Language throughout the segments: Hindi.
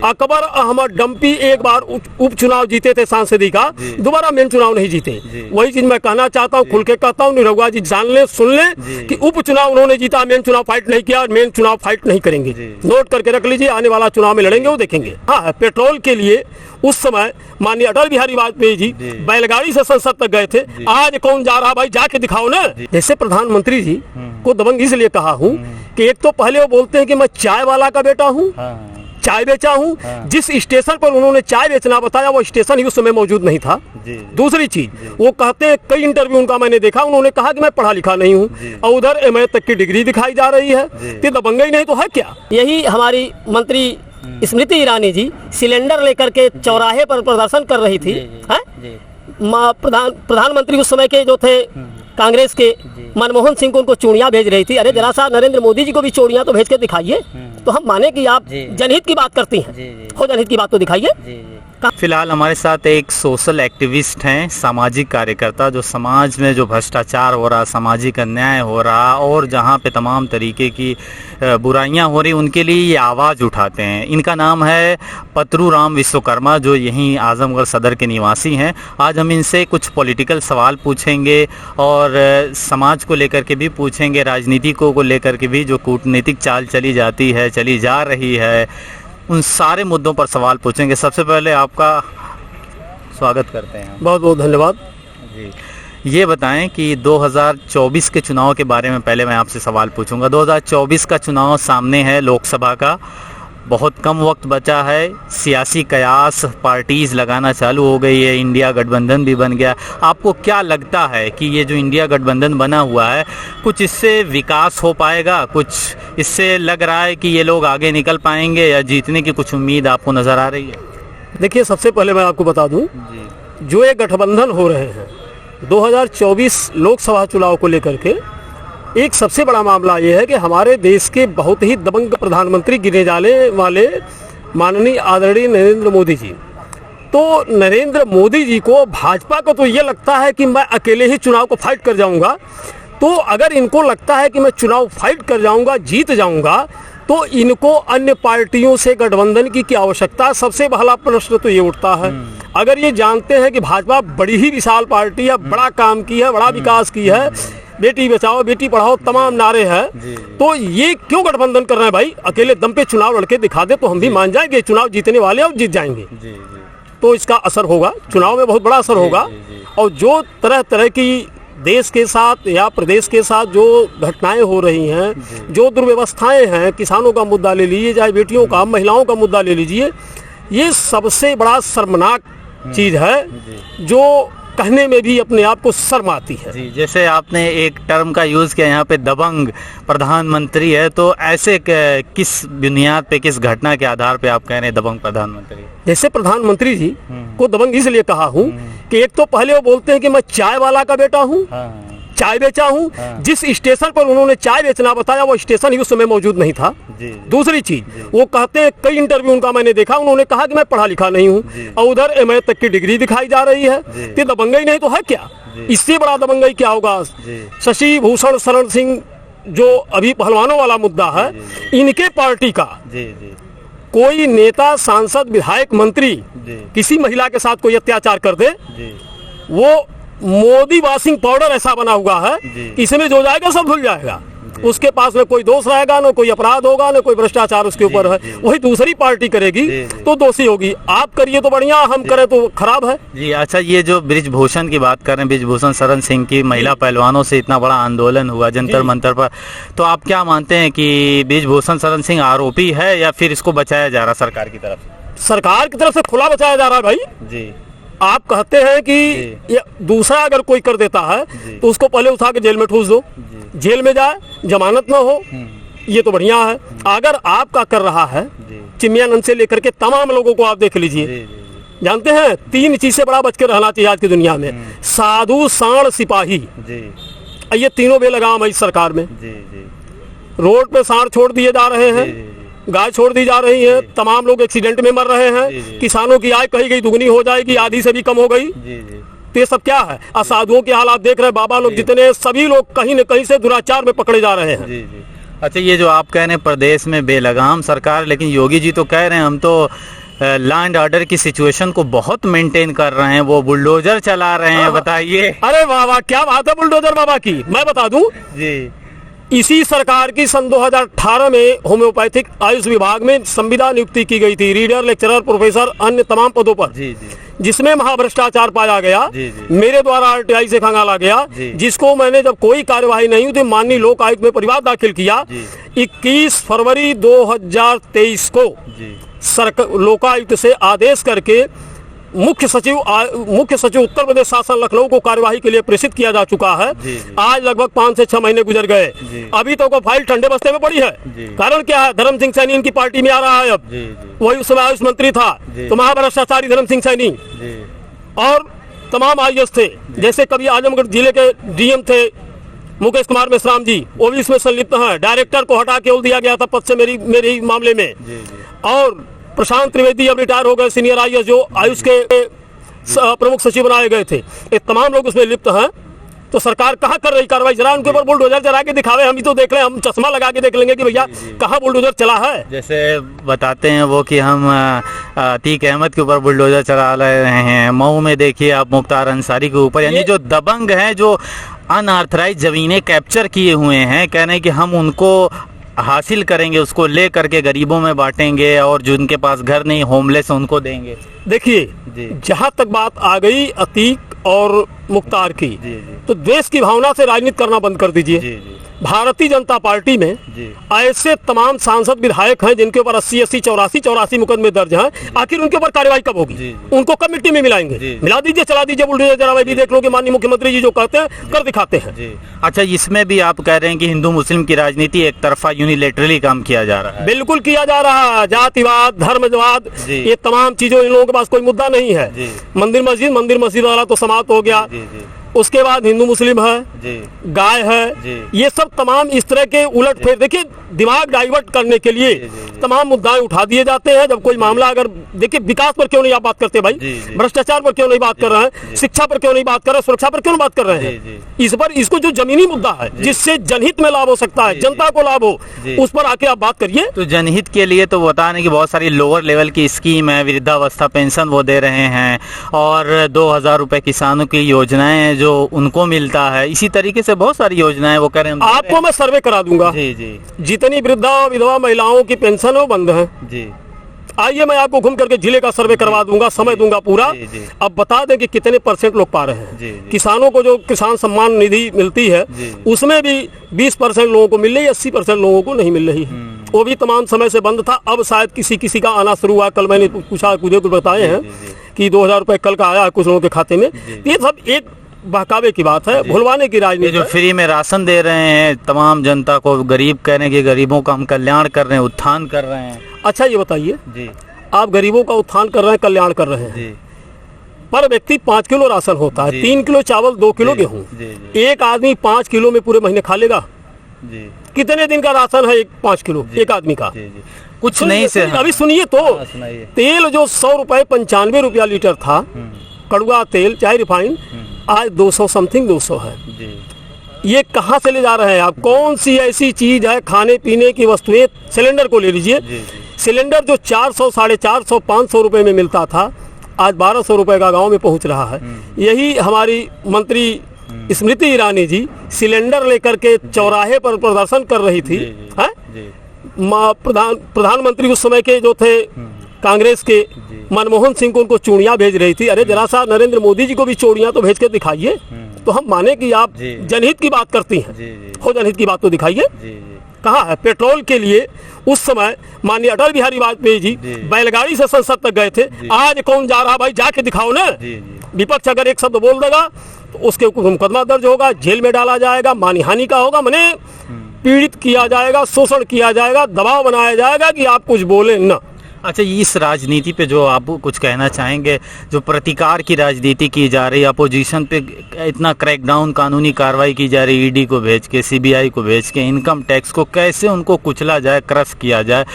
अकबर अहमद डंपी एक बार उपचुनाव जीते थे सांसदी का, दोबारा मेन चुनाव नहीं जीते। वही चीज मैं कहना चाहता हूँ, खुल के कहता हूँ, निरहुआ जी जान ले, सुन ले कि उपचुनाव उन्होंने जीता, मेन चुनाव फाइट नहीं किया, मेन चुनाव फाइट नहीं करेंगे। नोट करके रख लीजिए, आने वाला चुनाव में लड़ेंगे, वो देखेंगे। हाँ, पेट्रोल के लिए उस समय माननीय अटल बिहारी वाजपेयी जी बैलगाड़ी से संसद तक गए थे। आज कौन जा रहा भाई, जाके दिखाओ ना। जैसे प्रधानमंत्री जी को दबंग इसलिए कहा हूँ कि एक तो पहले वो बोलते हैं कि मैं चाय वाला का बेटा हूँ, चाय बेचा हूँ। जिस स्टेशन पर उन्होंने चाय बेचना बताया वो स्टेशन ही उस समय मौजूद नहीं था। दूसरी चीज, वो कहते हैं, कई इंटरव्यू उनका मैंने देखा, उन्होंने कहा कि मैं पढ़ा लिखा नहीं हूँ, और उधर एमए तक की डिग्री दिखाई जा रही है। तो दबंगई नहीं तो है क्या? यही हमारी मंत्री स्मृति ईरानी जी सिलेंडर लेकर के चौराहे पर प्रदर्शन कर रही थी। प्रधानमंत्री उस समय के जो थे कांग्रेस के मनमोहन सिंह को उनको चूड़ियां भेज रही थी। अरे जरा सा नरेंद्र मोदी जी को भी चूड़ियां तो भेज के दिखाइए, तो हम माने कि आप जनहित की बात करती हैं। हो जनहित की बात तो दिखाइए। फिलहाल हमारे साथ एक सोशल एक्टिविस्ट हैं, सामाजिक कार्यकर्ता, जो समाज में जो भ्रष्टाचार हो रहा, सामाजिक अन्याय हो रहा और जहां पे तमाम तरीके की बुराइयां हो रही, उनके लिए ये आवाज़ उठाते हैं। इनका नाम है पतरू राम विश्वकर्मा, जो यहीं आजमगढ़ सदर के निवासी हैं। आज हम इनसे कुछ पॉलिटिकल सवाल पूछेंगे और समाज को लेकर के भी पूछेंगे, राजनीति को लेकर के भी, जो कूटनीतिक चाल चली जाती है, चली जा रही है, उन सारे मुद्दों पर सवाल पूछेंगे। सबसे पहले आपका स्वागत करते हैं। बहुत बहुत धन्यवाद जी। ये बताएं कि 2024 के चुनाव के बारे में पहले मैं आपसे सवाल पूछूंगा। 2024 का चुनाव सामने है, लोकसभा का, बहुत कम वक्त बचा है, सियासी कयास पार्टीज लगाना चालू हो गई है, इंडिया गठबंधन भी बन गया। आपको क्या लगता है कि ये जो इंडिया गठबंधन बना हुआ है, कुछ इससे विकास हो पाएगा? कुछ इससे लग रहा है कि ये लोग आगे निकल पाएंगे, या जीतने की कुछ उम्मीद आपको नज़र आ रही है? देखिए, सबसे पहले मैं आपको बता दूं, जो ये गठबंधन हो रहे हैं 2024 लोकसभा चुनाव को लेकर के, एक सबसे बड़ा मामला ये है कि हमारे देश के बहुत ही दबंग प्रधानमंत्री गिने जाने वाले माननीय आदरणीय नरेंद्र मोदी जी, तो नरेंद्र मोदी जी को, भाजपा को तो ये लगता है कि मैं अकेले ही चुनाव को फाइट कर जाऊंगा। तो अगर इनको लगता है कि मैं चुनाव फाइट कर जाऊंगा, जीत जाऊंगा, तो इनको अन्य पार्टियों से गठबंधन की आवश्यकता? सबसे पहला प्रश्न तो ये उठता है। अगर ये जानते हैं कि भाजपा बड़ी ही विशाल पार्टी है, बड़ा काम की है, बड़ा विकास की है, बेटी बचाओ बेटी पढ़ाओ तमाम नारे हैं, तो ये क्यों गठबंधन कर रहे हैं भाई? अकेले दम पे चुनाव लड़के दिखा दे तो हम भी मान जाएंगे, चुनाव जीतने वाले और जीत जाएंगे। तो इसका असर होगा, चुनाव में बहुत बड़ा असर होगा। और जो तरह तरह की देश के साथ या प्रदेश के साथ जो घटनाएं हो रही हैं, जो दुर्व्यवस्थाएं हैं, किसानों का मुद्दा ले लीजिए, चाहे बेटियों का, महिलाओं का मुद्दा ले लीजिए, ये सबसे बड़ा शर्मनाक चीज है, जो कहने में भी अपने आप को शर्म आती है। जी, जैसे आपने एक टर्म का यूज़ किया यहाँ पे, दबंग प्रधानमंत्री है, तो ऐसे किस बुनियाद पे, किस घटना के आधार पे आप कह रहे हैं दबंग प्रधानमंत्री? जैसे प्रधानमंत्री जी को दबंग इसलिए कहा हूँ कि एक तो पहले वो बोलते हैं कि मैं चाय वाला का बेटा हूँ, चाय बेचा हूँ। जिस स्टेशन पर उन्होंने चाय बेचना बताया वो स्टेशन ही उस समय मौजूद नहीं था। दूसरी चीज, वो कहते हैं, कई इंटरव्यू उनका मैंने देखा, उन्होंने कहा कि मैं पढ़ा लिखा नहीं हूँ, और उधर एमए तक की डिग्री दिखाई जा रही है। तो दबंगई नहीं तो है क्या? इससे बड़ा दबंगई क्या होगा? शशि भूषण शरण सिंह, जो अभी पहलवानों वाला मुद्दा है, इनके पार्टी का कोई नेता, सांसद, विधायक, मंत्री किसी महिला के साथ कोई अत्याचार कर दे, वो मोदी वॉशिंग पाउडर ऐसा बना हुआ है कि इसमें जो जाएगा सब धुल जाएगा। उसके पास में कोई दोष रहेगा, न कोई अपराध होगा, न कोई भ्रष्टाचार उसके ऊपर है। वही दूसरी पार्टी करेगी तो दोषी होगी। आप करिए तो बढ़िया, हम करें तो खराब है। जी अच्छा, ये जो बृजभूषण की बात कर रहे हैं, बृजभूषण शरण सिंह की, महिला पहलवानों से इतना बड़ा आंदोलन हुआ जंतर मंतर पर, तो आप क्या मानते हैं कि बृजभूषण शरण सिंह आरोपी है या फिर इसको बचाया जा रहा सरकार की तरफ से? सरकार की तरफ से खुला बचाया जा रहा है भाई जी। आप कहते हैं कि ये दूसरा अगर कोई कर देता है तो उसको पहले उठा के जेल में ठूस दो, जेल में जाए, जमानत ना हो, ये तो बढ़िया है। अगर आपका कर रहा है, चिमियानंद से लेकर के तमाम लोगों को आप देख लीजिए, जानते हैं 3 चीज से बड़ा बच के रहना चाहिए आज की दुनिया में, साधु, सांड, सिपाही। ये तीनों बेलगाम है इस सरकार में। रोड पे सांड छोड़ दिए जा रहे हैं, गाय छोड़ दी जा रही है, तमाम लोग एक्सीडेंट में मर रहे हैं, किसानों की आय कही गई दुगनी हो जाएगी, आधी से भी कम हो गई। तो ये सब क्या है? असाधुओं के हालात देख रहे, बाबा लोग जितने, सभी लोग कहीं न कहीं से दुराचार में पकड़े जा रहे हैं। अच्छा, ये जो आप कह रहे हैं प्रदेश में बेलगाम सरकार, लेकिन योगी जी तो कह रहे हैं हम तो लैंड ऑर्डर की सिचुएशन को बहुत मेंटेन कर रहे हैं, वो बुलडोजर चला रहे हैं, बताइए। अरे वाह वाह, क्या बात है बुलडोजर बाबा की। मैं बता दूं, जी इसी सरकार की सन 2018 में होम्योपैथिक आयुष विभाग में संविदा नियुक्ति की गई थी, रीडर, लेक्चरर, प्रोफेसर, अन्य तमाम पदों पर, जी जी जिसमें महाभ्रष्टाचार पाया गया। जी, जी। मेरे द्वारा आरटीआई से खंगाला गया, जी। जिसको मैंने जब कोई कार्यवाही नहीं हुई तो माननीय लोक आयुक्त में परिवाद दाखिल किया। जी। 21 फरवरी 2023 को जी लोकायुक्त से आदेश करके मुख्य सचिव उत्तर प्रदेश शासन लखनऊ को कार्यवाही के लिए प्रेषित किया जा चुका है। जी, जी। आज लगभग 5 से 6 महीने गुजर गए, अभी तो वो फाइल ठंडे बस्ते में पड़ी है। जी। कारण क्या है? धर्म सिंह सैनी इनकी पार्टी में आ रहा है अब। जी जी वही उस समय आयुष मंत्री था, जी। तो महाभ्रष्टाचारी धर्म सिंह सैनी जी और तमाम आईएएस थे। जैसे कभी आजमगढ़ जिले के डीएम थे मुकेश कुमार मेश्राम जी, वो भी इसमें संलिप्त हैं। डायरेक्टर को हटा के दिया गया था पद से मेरी मामले में। जी जी और प्रशांत त्रिवेदी अब रिटायर हो गए, सीनियर आईएएस जो आयुष के प्रमुख सचिव बनाए गए थे। ये तमाम लोग उसमें लिप्त हैं। तो सरकार कहाँ कर रही कार्रवाई? जरा उनके ऊपर बुलडोजर चला के दिखावे, हम ही तो देख लें, हम चश्मा लगा के देख लेंगे कि भैया कहाँ बुलडोजर चला है। जैसे बताते हैं वो कि हम अतीक अहमद के ऊपर बुलडोजर चला रहे हैं, मऊ में देखिए आप मुख्तार अंसारी के ऊपर, यानी जो दबंग हैं, जो अनऑथराइज जमीनें कैप्चर किए हुए हैं, कह रहे हैं कि हम उनको हासिल करेंगे, उसको ले करके गरीबों में बांटेंगे और जो उनके पास घर नहीं, होमलेस, उनको देंगे। देखिए, जहाँ तक बात आ गई अतीक और मुख्तार की, तो देश की भावना से राजनीति करना बंद कर दीजिए। भारतीय जनता पार्टी में ऐसे तमाम सांसद विधायक हैं जिनके ऊपर 80 84 मुकदमे दर्ज हैं। आखिर उनके ऊपर कार्रवाई कब होगी? उनको कब मिट्टी में मिलाएंगे? मिला दीजिए, चला दीजिए बुलडोजर। जरा मैं भी देख लो कि माननीय मुख्यमंत्री जी जो कहते हैं कर दिखाते हैं। अच्छा, इसमें भी आप कह रहे हैं कि हिंदू मुस्लिम की राजनीति एक तरफा यूनिलेटरली काम किया जा रहा है? बिल्कुल किया जा रहा है। जातिवाद, धर्मवाद, ये तमाम चीजों, इन लोगों के पास कोई मुद्दा नहीं है। मंदिर मस्जिद वाला तो समाप्त हो गया। उसके बाद हिंदू मुस्लिम है, गाय है, ये सब तमाम इस तरह के उलट फेर, देखिए दिमाग डाइवर्ट करने के लिए तमाम मुद्दाएं उठा दिए जाते हैं। जब कोई मामला, अगर देखिए विकास पर क्यों नहीं आप बात करते भाई, भ्रष्टाचार पर क्यों नहीं बात कर रहे हैं, शिक्षा पर क्यों नहीं बात कर रहे हैं, सुरक्षा पर क्यों नहीं बात कर रहे हैं? इस पर, इसको जो जमीनी मुद्दा है जिससे जनहित में लाभ हो सकता है, जनता को लाभ हो, उस पर आके आप बात करिए। तो जनहित के लिए तो बता रहे कि बहुत सारी लोअर लेवल की स्कीम है, वृद्धावस्था पेंशन वो दे रहे हैं, और 2000 रुपए किसानों की योजनाएं जो उनको मिलता है, इसी तरीके से बहुत सारी योजनाएं वो करें। आपको मैं सर्वे करा दूंगा। जितनी वृद्धा और विधवा महिलाओं की पेंशन वो बंद है। आइए मैं आपको घूम करके जिले का सर्वे करवा दूंगा, समय दूंगा पूरा। अब बता दें कि कितने % लोग पा रहे हैं। किसानों को जो किसान सम्मान निधि मिलती है उसमें भी 20% लोगों को मिल रही है, 80% लोगों को नहीं मिल रही है। वो भी तमाम समय से बंद था, अब शायद किसी का आना शुरू हुआ। कल मैंने पूछा, मुझे कुछ बताए हैं कि 2000 रुपए कल का आया है कुछ लोगों के खाते में। ये सब एक बहकावे की बात है, भुलवाने की राजनीति। जो फ्री में राशन दे रहे हैं तमाम जनता को, गरीब कह रहे हैं कि गरीबों का हम कल्याण कर रहे हैं, उत्थान कर रहे हैं। अच्छा ये बताइए, आप गरीबों का उत्थान कर रहे हैं, कल्याण कर रहे हैं, पर व्यक्ति 5 किलो राशन होता है, 3 किलो चावल, 2 किलो गेहूँ। एक आदमी 5 किलो में पूरे महीने खा लेगा? कितने दिन का राशन है 5 किलो एक आदमी का? कुछ नहीं से। अभी सुनिए तो, तेल जो 100 रुपए 95 रुपया लीटर था, कड़ुआ तेल चाहे रिफाइंड, आज 200 समथिंग 200 है। ये कहाँ से ले जा रहे हैं आप? कौन सी ऐसी चीज है, खाने पीने की वस्तुएं? सिलेंडर को ले लीजिए, सिलेंडर जो 400, 450, 500 रुपए में मिलता था, आज 1200 रुपए का गांव में पहुंच रहा है। यही हमारी मंत्री स्मृति ईरानी जी सिलेंडर लेकर के चौराहे पर प्रदर्शन कर रही थी। प्रधानमंत्री उस समय के जो थे कांग्रेस के, मनमोहन सिंह को उनको चूड़ियां भेज रही थी। अरे जरा सा नरेंद्र मोदी जी को भी चूड़ियां तो भेज के दिखाइए, तो हम माने कि आप जनहित की बात करती हैं। हो जनहित की बात तो दिखाइए। कहाँ है? पेट्रोल के लिए उस समय माननीय अटल बिहारी वाजपेयी जी बैलगाड़ी से संसद तक गए थे। आज कौन जा रहा भाई? जाके दिखाओ ना। विपक्ष अगर एक शब्द बोल देगा तो उसके ऊपर मुकदमा दर्ज होगा, जेल में डाला जाएगा, मानहानि का होगा, माने पीड़ित किया जाएगा, शोषण किया जाएगा, दबाव बनाया जाएगा कि आप कुछ बोले ना। अच्छा, इस राजनीति पे जो आप कुछ कहना चाहेंगे, जो प्रतिकार की राजनीति की जा रही है, अपोजिशन पे इतना क्रैकडाउन, कानूनी कार्रवाई की जा रही है, ईडी को भेज के, सीबीआई को भेज के, इनकम टैक्स को कैसे उनको कुचला जाए, क्रश किया जाए,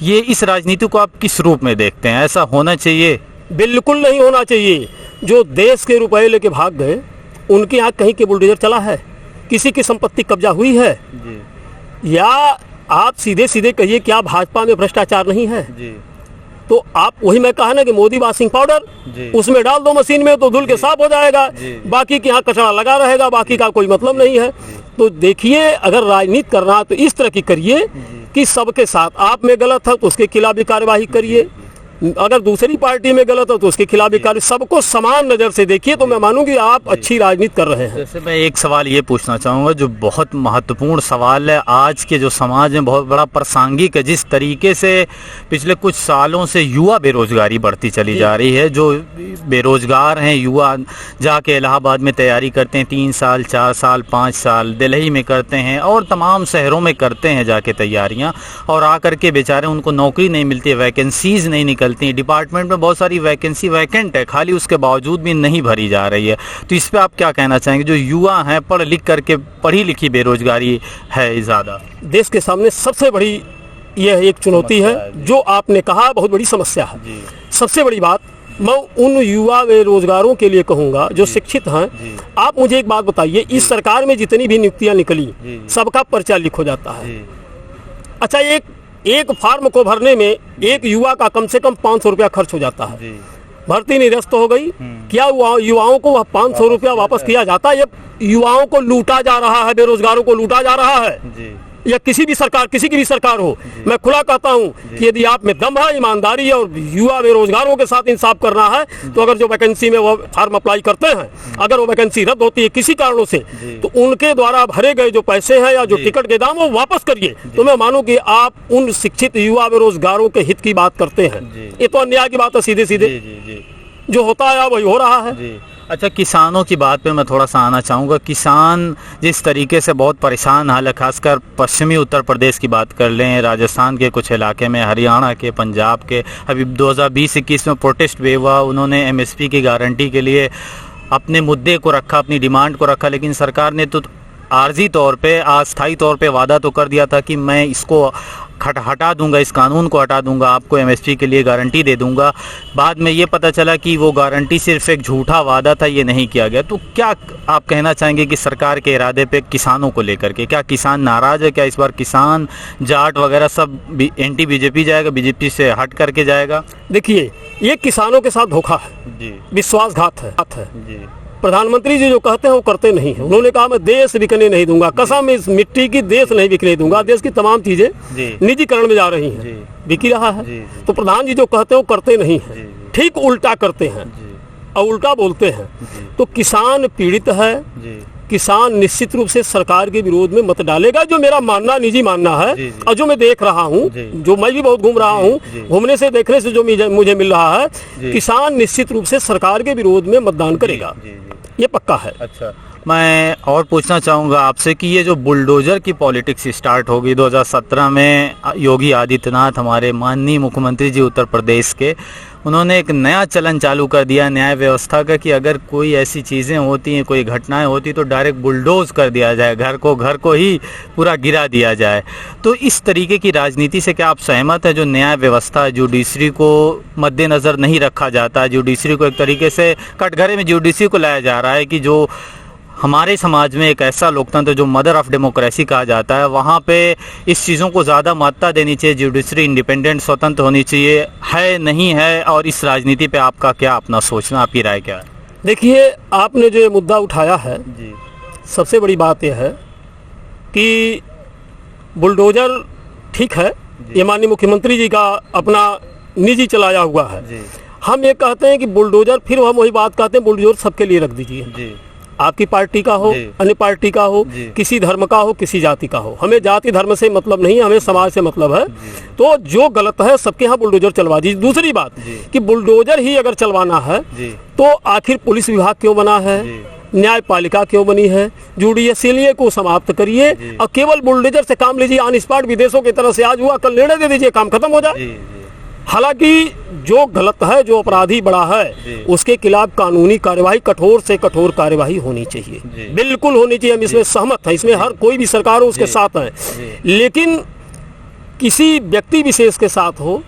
ये इस राजनीति को आप किस रूप में देखते हैं? ऐसा होना चाहिए? बिल्कुल नहीं होना चाहिए। जो देश के रुपए लेके भाग गए, उनके यहाँ कहीं के बुलडोजर चला है? किसी की संपत्ति कब्जा हुई है? या आप सीधे सीधे कहिए क्या भाजपा में भ्रष्टाचार नहीं है? जी तो आप वही मैं कहा ना कि मोदी वॉशिंग पाउडर उसमें डाल दो मशीन में तो धुल के साफ हो जाएगा, बाकी के यहाँ कचरा लगा रहेगा, बाकी का कोई मतलब नहीं है। तो देखिए, अगर राजनीति करना तो इस तरह की करिए कि सबके साथ, आप में गलत है तो उसके खिलाफ भी कार्यवाही करिए, अगर दूसरी पार्टी में गलत हो तो उसके खिलाफ भी कार्य, सबको समान नजर से देखिए, तो मैं मानूंगी आप अच्छी राजनीति कर रहे हैं। जैसे मैं एक सवाल ये पूछना चाहूँगा जो बहुत महत्वपूर्ण सवाल है, आज के जो समाज में बहुत बड़ा प्रासंगिक है, जिस तरीके से पिछले कुछ सालों से युवा बेरोजगारी बढ़ती चली जा रही है, जो बेरोजगार हैं युवा जाके इलाहाबाद में तैयारी करते हैं 3 साल 4 साल 5 साल, दिल्ली में करते हैं और तमाम शहरों में करते हैं जाके तैयारियाँ, और आकर के बेचारे उनको नौकरी नहीं मिलती है, वैकेंसीज नहीं निकलती, डिपार्टमेंट में बहुत सारी वैकेंसी वैकेंट है, खाली उसके बावजूद भी नहीं भरी जा रही है। तो इस पे आप क्या कहना चाहेंगे? जो युवा हैं पढ़ लिख करके, पढ़ी लिखी बेरोजगारी है ज़्यादा, देश के सामने सबसे बड़ी यह एक चुनौती है, जो आपने कहा बहुत बड़ी समस्या है। सबसे बड़ी बात मैं उन युवा बेरोजगारों के लिए कहूँगा जो शिक्षित हैं। आप मुझे एक बात बताइए, इस सरकार में जितनी भी नियुक्तियाँ निकली सबका पर्चा लीक हो जाता है। अच्छा, एक फॉर्म को भरने में एक युवा का कम से कम 500 रुपया खर्च हो जाता है। भर्ती निरस्त हो गई, क्या युवाओं को वह 500 रुपया वापस किया जाता है? ये युवाओं को लूटा जा रहा है, बेरोजगारों को लूटा जा रहा है। या किसी भी सरकार, किसी की भी सरकार हो, मैं खुला कहता हूं कि यदि आप में दम है, ईमानदारी है और युवा बेरोजगारों के साथ इंसाफ करना है, तो अगर जो वैकेंसी में वो फॉर्म अप्लाई करते हैं, अगर वो वैकेंसी रद्द होती है किसी कारणों से, तो उनके द्वारा भरे गए जो पैसे हैं या जो टिकट के दाम वो वापस करिए। तो मैं मानूं कि आप उन शिक्षित युवा बेरोजगारों के हित की बात करते हैं। ये तो अन्याय की बात है, सीधे सीधे जो होता है वही हो रहा है। अच्छा, किसानों की बात पे मैं थोड़ा सा आना चाहूँगा। किसान जिस तरीके से बहुत परेशान हाल है, खासकर पश्चिमी उत्तर प्रदेश की बात कर लें, राजस्थान के कुछ इलाके में, हरियाणा के, पंजाब के, अभी 2020-21 में प्रोटेस्ट भी हुआ, उन्होंने MSP की गारंटी के लिए अपने मुद्दे को रखा, अपनी डिमांड को रखा, लेकिन सरकार ने तो आर्जी तौर पे, अस्थायी तौर पे वादा तो कर दिया था कि मैं इसको हटा दूंगा, इस कानून को हटा दूंगा, आपको MSP के लिए गारंटी दे दूंगा। बाद में ये पता चला कि वो गारंटी सिर्फ एक झूठा वादा था, ये नहीं किया गया। तो क्या आप कहना चाहेंगे कि सरकार के इरादे पे किसानों को लेकर के, क्या किसान नाराज है? क्या इस बार किसान जाट वगैरह सब एंटी BJP जाएगा, BJP से हट करके जाएगा? देखिए, ये किसानों के साथ धोखा है, विश्वासघात है। प्रधानमंत्री जी जो कहते हैं वो करते नहीं है। उन्होंने कहा मैं देश बिकने नहीं दूंगा, कसम इस मिट्टी की देश नहीं बिकने दूंगा। देश की तमाम चीजें निजीकरण में जा रही हैं, बिक रहा है। तो प्रधान जी जो कहते हैं वो करते नहीं है, ठीक उल्टा करते हैं और उल्टा बोलते हैं। तो किसान पीड़ित है, किसान निश्चित रूप से सरकार के विरोध में मत डालेगा, जो मेरा मानना, निजी मानना है और जो मैं देख रहा हूँ, जो मैं भी बहुत घूम रहा हूँ, घूमने से देखने से जो मुझे मिल रहा है, किसान निश्चित रूप से सरकार के विरोध में मतदान करेगा, ये पक्का है। अच्छा, मैं और पूछना चाहूँगा आपसे कि ये जो बुलडोजर की पॉलिटिक्स स्टार्ट होगी 2017 में, योगी आदित्यनाथ हमारे माननीय मुख्यमंत्री जी उत्तर प्रदेश के, उन्होंने एक नया चलन चालू कर दिया न्याय व्यवस्था का कि अगर कोई ऐसी चीज़ें होती हैं, कोई घटनाएं होती तो डायरेक्ट बुलडोज कर दिया जाए, घर को ही पूरा गिरा दिया जाए। तो इस तरीके की राजनीति से क्या आप सहमत है? जो न्याय व्यवस्था, जुडिशरी को मद्देनज़र नहीं रखा जाता, जुडिशरी को एक तरीके से कटघरे में जुडिशरी को लाया जा रहा है कि जो हमारे समाज में एक ऐसा लोकतंत्र जो मदर ऑफ डेमोक्रेसी कहा जाता है, वहाँ पे इस चीज़ों को ज़्यादा महत्ता देनी चाहिए, जुडिशरी इंडिपेंडेंट, स्वतंत्र होनी चाहिए, है नहीं है? और इस राजनीति पे आपका क्या अपना सोचना, आपकी राय क्या है? देखिए, आपने जो मुद्दा उठाया है, सबसे बड़ी बात यह है कि बुलडोजर ठीक है, ये माननीय मुख्यमंत्री जी का अपना निजी चलाया हुआ है। हम ये कहते हैं कि बुलडोजर, फिर हम वही बात कहते हैं, बुलडोजर सबके लिए रख दीजिए, आपकी पार्टी का हो, अन्य पार्टी का हो, किसी धर्म का हो, किसी जाति का हो, हमें जाति धर्म से मतलब नहीं, हमें समाज से मतलब है। तो जो गलत है सबके यहाँ बुलडोजर चलवा दीजिए। दूसरी बात कि बुलडोजर ही अगर चलवाना है तो आखिर पुलिस विभाग क्यों बना है, न्यायपालिका क्यों बनी है, जुडिशियल को समाप्त करिए और केवल बुलडोजर से काम लीजिए। ऑन स्पॉट विदेशों की तरह से आज हुआ, कल निर्णय दे दीजिए, काम खत्म हो जाए। हालांकि जो गलत है, जो अपराधी बड़ा है, उसके खिलाफ कानूनी कार्यवाही, कठोर से कठोर कार्यवाही होनी चाहिए, बिल्कुल होनी चाहिए। हम इसमें सहमत हैं, इसमें हर कोई भी सरकार हो उसके साथ है। लेकिन किसी व्यक्ति विशेष के साथ हो,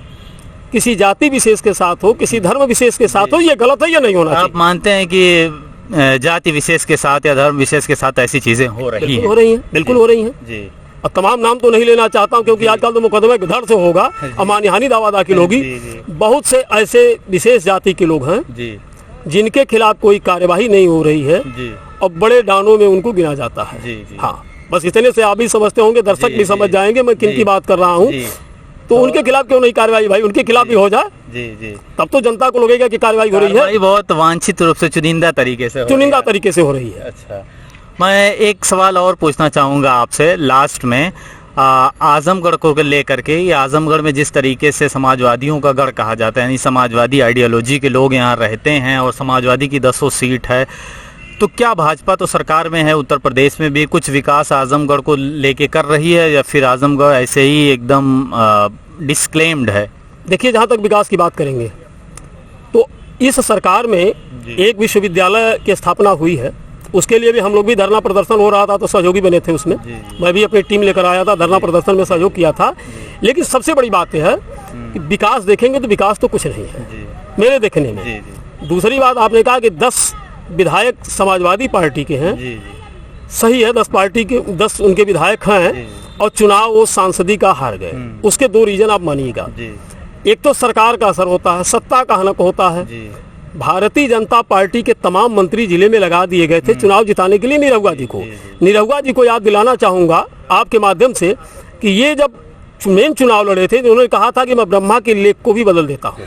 किसी जाति विशेष के साथ हो, किसी धर्म विशेष के साथ हो, ये गलत है, ये नहीं होना चाहिए। आप मानते हैं कि जाति विशेष के साथ या धर्म विशेष के साथ ऐसी चीजें हो रही हैं? बिल्कुल हो रही हैं। जी। अब तमाम नाम तो नहीं लेना चाहता हूँ क्योंकि आजकल तो मुकदमे धड़ से होगा, अमानहानि दावा दाखिल होगी। बहुत से ऐसे विशेष जाति के लोग हैं जी जिनके खिलाफ कोई कार्यवाही नहीं हो रही है जी और बड़े डानों में उनको गिना जाता है। जी जी हाँ, बस इतने से आप भी समझते होंगे, दर्शक जी, भी समझ जी, जाएंगे मैं किन जी, की बात कर रहा हूँ। जी तो उनके खिलाफ क्यों नहीं कार्रवाई भाई, उनके खिलाफ भी हो जाए जी जी तब तो जनता को लगेगा कि कार्रवाई हो रही है, कार्रवाई बहुत वांछित रूप से चुनिंदा तरीके से हो रही चुनिंदा है। तरीके से हो रही है। अच्छा, मैं एक सवाल और पूछना चाहूँगा आपसे लास्ट में। आजमगढ़ को लेकर के, ये आजमगढ़ में जिस तरीके से समाजवादियों का गढ़ कहा जाता है, यानी समाजवादी आइडियोलॉजी के लोग यहाँ रहते हैं और समाजवादी की 10 सीट है, तो क्या भाजपा तो सरकार में है, उत्तर प्रदेश में भी कुछ विकास आजमगढ़ को लेके कर रही है या फिर आजमगढ़ ऐसे ही एकदम डिस्क्लेम्ड है? देखिए, जहाँ तक विकास की बात करेंगे तो इस सरकार में एक विश्वविद्यालय की स्थापना हुई है, उसके लिए भी हम लोग भी धरना प्रदर्शन हो रहा था तो सहयोगी बने थे उसमें। मैं भी अपनी टीम लेकर आया था, धरना प्रदर्शन में सहयोग किया था। लेकिन सबसे बड़ी बात यह है कि विकास देखेंगे तो विकास तो कुछ नहीं है मेरे देखने में। दूसरी बात, आपने कहा कि 10 विधायक समाजवादी पार्टी के हैं, सही है, 10 पार्टी के 10 उनके विधायक हैं और चुनाव वो सांसदी का हार गए। उसके 2 रीजन आप मानिएगा। एक तो सरकार का असर होता है, सत्ता का हनक होता है। भारतीय जनता पार्टी के तमाम मंत्री जिले में लगा दिए गए थे चुनाव जिताने के लिए निरहुआ जी को। निरहुआ जी को याद दिलाना चाहूंगा आपके माध्यम से कि ये जब मेन चुनाव लड़े थे तो उन्होंने कहा था कि मैं ब्रह्मा के लेख को भी बदल देता हूँ।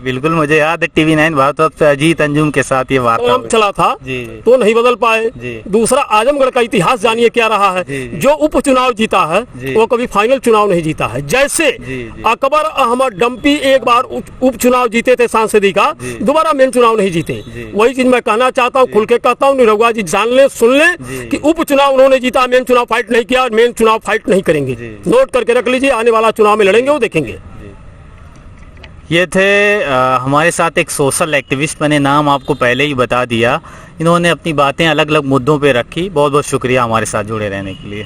बिल्कुल, मुझे याद है TV9 भारत पे अजीत अंजुम के साथ ये वार्ता तो चला था जी तो नहीं बदल पाए। जी। दूसरा, आजमगढ़ का इतिहास जानिए क्या रहा है। जो उपचुनाव जीता है वो कभी फाइनल चुनाव नहीं जीता है। जैसे अकबर अहमद डंपी एक बार उपचुनाव जीते थे सांसदी का, दोबारा मेन चुनाव नहीं जीते। वही चीज मैं कहना चाहता हूँ, खुल के कहता हूँ, निरहुआ जी जान ले, सुन ले कि उपचुनाव उन्होंने जीता, मेन चुनाव फाइट नहीं किया और मेन चुनाव फाइट नहीं करेंगे। नोट करके रख लीजिए, आने वाला चुनाव में लड़ेंगे, वो देखेंगे। ये थे हमारे साथ एक सोशल एक्टिविस्ट, मैंने नाम आपको पहले ही बता दिया। इन्होंने अपनी बातें अलग अलग मुद्दों पे रखी। बहुत बहुत शुक्रिया हमारे साथ जुड़े रहने के लिए।